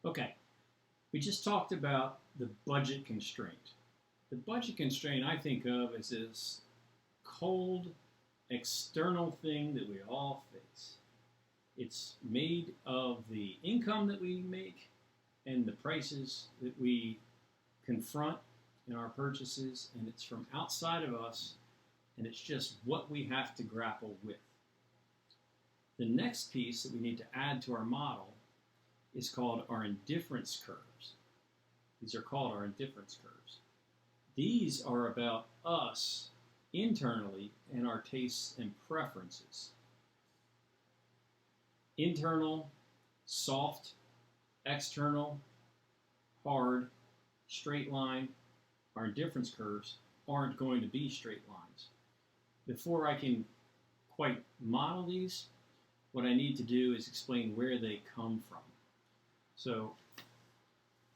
Okay, we just talked about the budget constraint. The budget constraint I think of as this cold external thing that we all face. It's made of the income that we make and the prices that we confront in our purchases, and it's from outside of us, and it's just what we have to grapple with. The next piece that we need to add to our model is called our indifference curves. These are called our indifference curves. These are about us internally and our tastes and preferences. Internal, soft; external, hard, straight line. Our indifference curves aren't going to be straight lines. Before I can quite model these, what I need to do is explain where they come from. So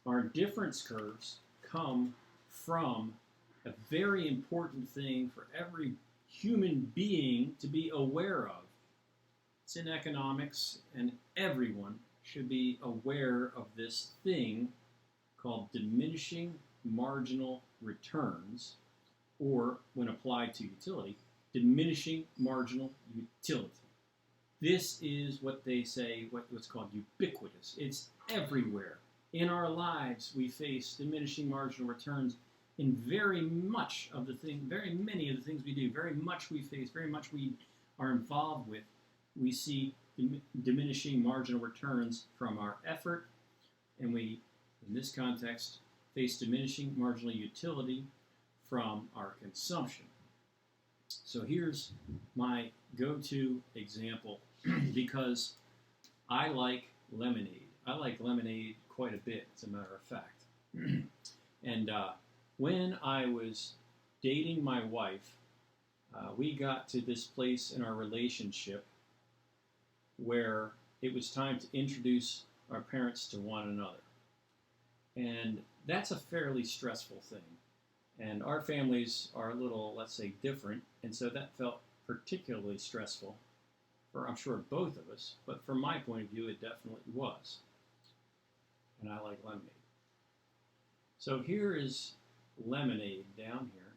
our difference curves come from a very important thing for every human being to be aware of. It's in economics, and everyone should be aware of this thing called diminishing marginal returns, or when applied to utility, diminishing marginal utility. This is what they say, what's called ubiquitous. It's everywhere. In our lives, we face diminishing marginal returns in very many of the things we do. Very much we face, very much we are involved with. We see diminishing marginal returns from our effort, and we, in this context, face diminishing marginal utility from our consumption. So here's my go-to example because I like lemonade. I like lemonade quite a bit, as a matter of fact. And when I was dating my wife, we got to this place in our relationship where it was time to introduce our parents to one another. And that's a fairly stressful thing. And our families are a little, let's say, different, and so that felt particularly stressful for, I'm sure, both of us, but from my point of view, it definitely was. And I like lemonade. So here is lemonade down here.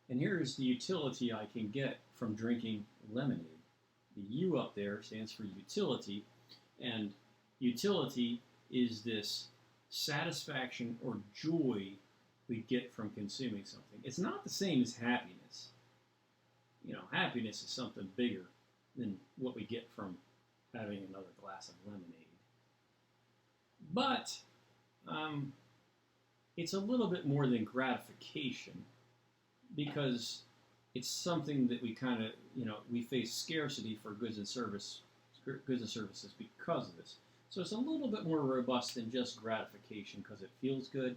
And here is the utility I can get from drinking lemonade. The U up there stands for utility, and utility is this satisfaction or joy we get from consuming something. It's not the same as happiness. You know, happiness is something bigger than what we get from having another glass of lemonade. But it's a little bit more than gratification, because it's something that we kind of, we face scarcity for goods and services because of this. So it's a little bit more robust than just gratification because it feels good.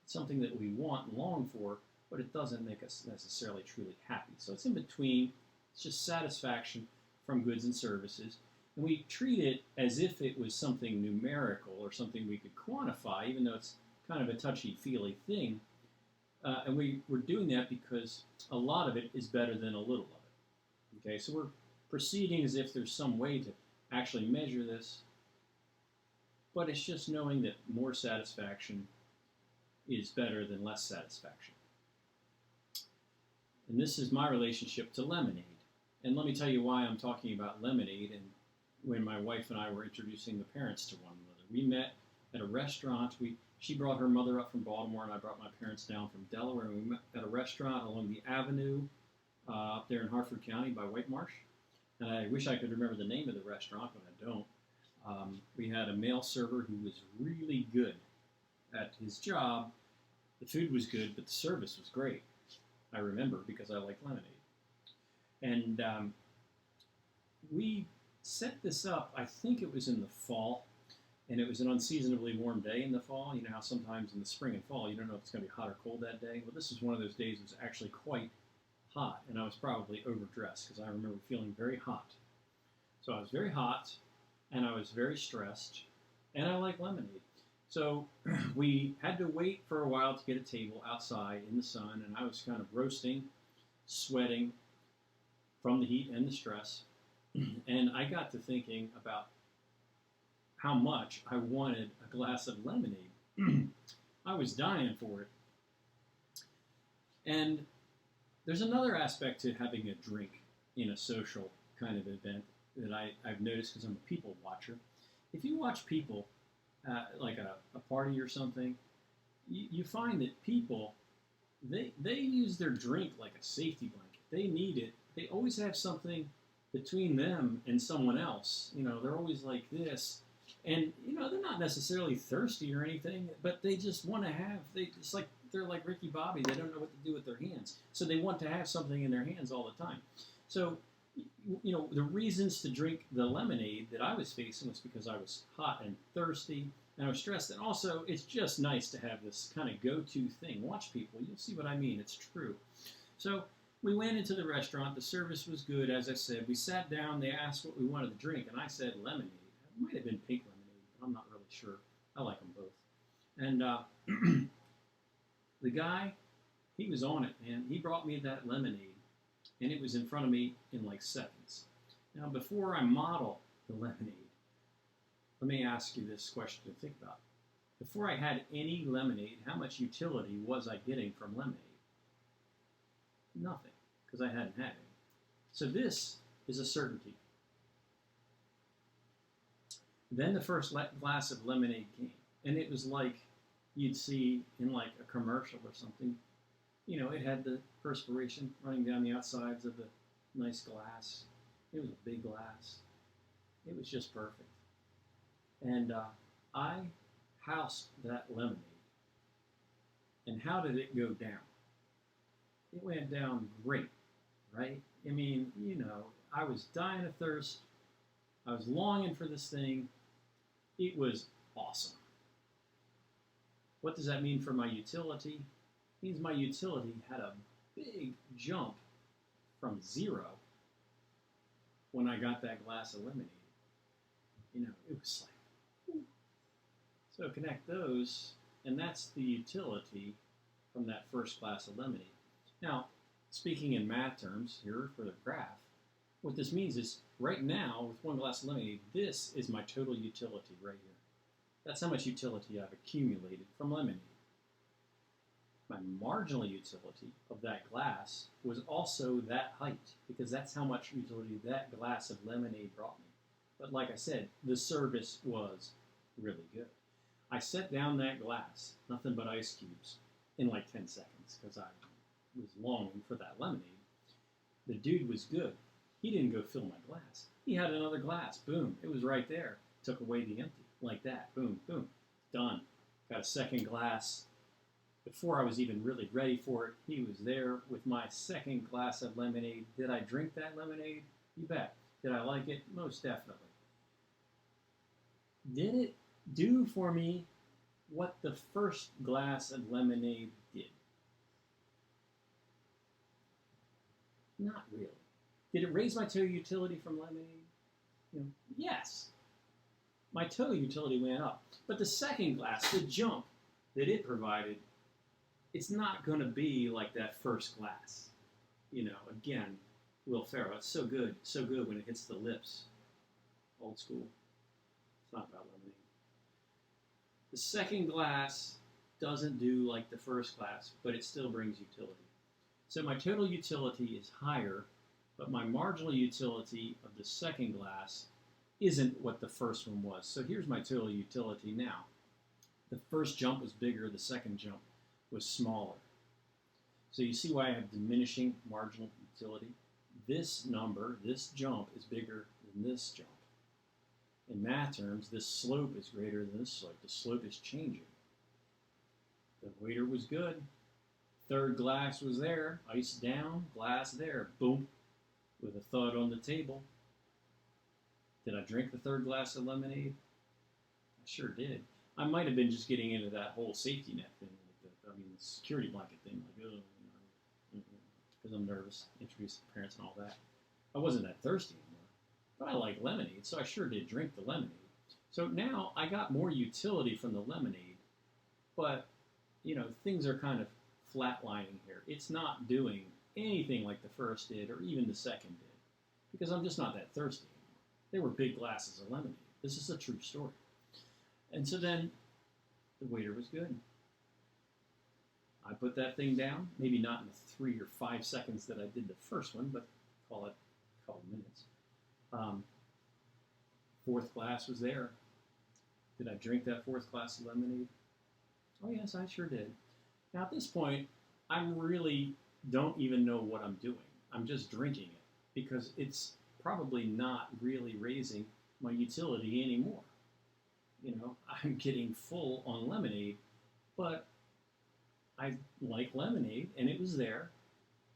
It's something that we want and long for, but it doesn't make us necessarily truly happy. So it's in between. It's just satisfaction from goods and services. And we treat it as if it was something numerical or something we could quantify, even though it's kind of a touchy-feely thing. And we're doing that because a lot of it is better than a little of it. Okay, so we're proceeding as if there's some way to actually measure this, but it's just knowing that more satisfaction is better than less satisfaction. And this is my relationship to lemonade. And let me tell you why I'm talking about lemonade and when my wife and I were introducing the parents to one another. We met at a restaurant. She brought her mother up from Baltimore, and I brought my parents down from Delaware. And we met at a restaurant along the avenue up there in Harford County by White Marsh. And I wish I could remember the name of the restaurant, but I don't. We had a male server who was really good at his job. The food was good, but the service was great. I remember because I like lemonade. And we set this up, I think it was in the fall, and it was an unseasonably warm day in the fall. You know how sometimes in the spring and fall you don't know if it's going to be hot or cold that day? Well, this is one of those days that was actually quite hot, and I was probably overdressed because I remember feeling very hot. So I was very hot, and I was very stressed, and I like lemonade. So we had to wait for a while to get a table outside in the sun, and I was kind of roasting, sweating from the heat and the stress. And I got to thinking about how much I wanted a glass of lemonade. I was dying for it. And there's another aspect to having a drink in a social kind of event that I've noticed because I'm a people watcher. If you watch people, like a party or something, you find that people, they use their drink like a safety blanket. They need it. They always have something between them and someone else. You know, they're always like this. And, you know, they're not necessarily thirsty or anything, but they just want to have, they're like Ricky Bobby. They don't know what to do with their hands. So they want to have something in their hands all the time. So, you know, the reasons to drink the lemonade that I was facing was because I was hot and thirsty and I was stressed. And also, it's just nice to have this kind of go-to thing. Watch people. You'll see what I mean. It's true. So we went into the restaurant. The service was good, as I said. We sat down. They asked what we wanted to drink, and I said lemonade. It might have been pink lemonade, but I'm not really sure. I like them both. And the guy, he was on it, man. He brought me that lemonade, and it was in front of me in like seconds. Now, before I model the lemonade, let me ask you this question to think about. Before I had any lemonade, how much utility was I getting from lemonade? Nothing, because I hadn't had any. So this is a certainty. Then the first glass of lemonade came, and it was like you'd see in like a commercial or something. You know, it had the perspiration running down the outsides of the nice glass. It was a big glass. It was just perfect. And I housed that lemonade. And how did it go down? It went down great, right? I mean, you know, I was dying of thirst. I was longing for this thing. It was awesome. What does that mean for my utility? It means my utility had a big jump from 0 when I got that glass of lemonade. You know, it was like, whew. So connect those, and that's the utility from that first glass of lemonade. Now, speaking in math terms here for the graph, what this means is right now, with 1 glass of lemonade, this is my total utility right here. That's how much utility I've accumulated from lemonade. My marginal utility of that glass was also that height, because that's how much utility that glass of lemonade brought me. But like I said, the service was really good. I set down that glass, nothing but ice cubes, in like 10 seconds, because I was longing for that lemonade. The dude was good. He didn't go fill my glass. He had another glass. Boom. It was right there. Took away the empty. Like that. Boom, boom. Done. Got a second glass. Before I was even really ready for it, he was there with my second glass of lemonade. Did I drink that lemonade? You bet. Did I like it? Most definitely. Did it do for me what the first glass of lemonade did? Not really. Did it raise my total utility from lemonade? You know, yes. My total utility went up. But the second glass, the jump that it provided, it's not going to be like that first glass. You know, again, Will Ferrell, it's so good when it hits the lips. Old school. It's not about lemonade. The second glass doesn't do like the first glass, but it still brings utility. So my total utility is higher, but my marginal utility of the second glass isn't what the first one was. So here's my total utility now. The first jump was bigger, the second jump was smaller. So you see why I have diminishing marginal utility? This number, this jump, is bigger than this jump. In math terms, this slope is greater than this slope. The slope is changing. The waiter was good. Third glass was there, ice down, glass there, boom, with a thud on the table. Did I drink the third glass of lemonade? I sure did. I might have been just getting into that whole safety net thing, the security blanket thing, like, because I'm nervous, introduce the parents and all that. I wasn't that thirsty anymore, but I like lemonade, so I sure did drink the lemonade. So now I got more utility from the lemonade, but, you know, things are kind of flatlining here. It's not doing anything like the first did or even the second did, because I'm just not that thirsty anymore. They were big glasses of lemonade. This is a true story. And so then the waiter was good. I put that thing down, maybe not in the 3 or 5 seconds that I did the first one, but call it a couple minutes. Fourth glass was there. Did I drink that fourth glass of lemonade? Oh, yes, I sure did. Now, at this point, I really don't even know what I'm doing. I'm just drinking it because it's probably not really raising my utility anymore. You know, I'm getting full on lemonade, but I like lemonade, and it was there.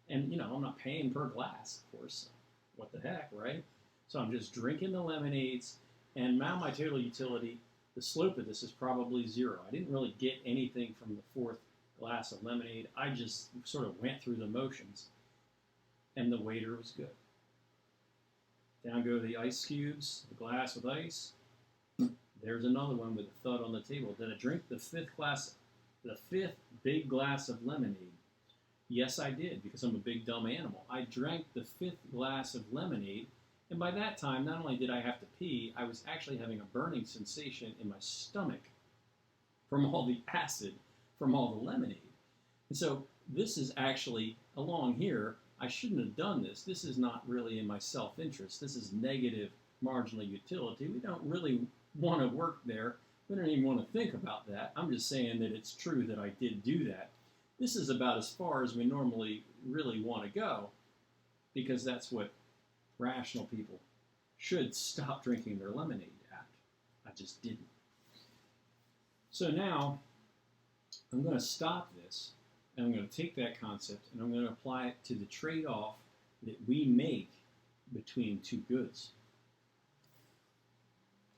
And, you know, I'm not paying per glass, of course. What the heck, right? So I'm just drinking the lemonades, and now my total utility, the slope of this is probably 0. I didn't really get anything from the fourth glass of lemonade. I just sort of went through the motions, and the waiter was good. Down go the ice cubes, the glass with ice. There's another one with a thud on the table. Did I drink the fifth big glass of lemonade? Yes, I did, because I'm a big dumb animal. I drank the 5th glass of lemonade, and by that time, not only did I have to pee, I was actually having a burning sensation in my stomach from all the acid from all the lemonade. And so this is actually, along here, I shouldn't have done this. This is not really in my self-interest. This is negative marginal utility. We don't really want to work there. We don't even want to think about that. I'm just saying that it's true that I did do that. This is about as far as we normally really want to go, because that's what rational people should stop drinking their lemonade at. I just didn't. So now I'm going to stop this, and I'm going to take that concept and I'm going to apply it to the trade-off that we make between two goods.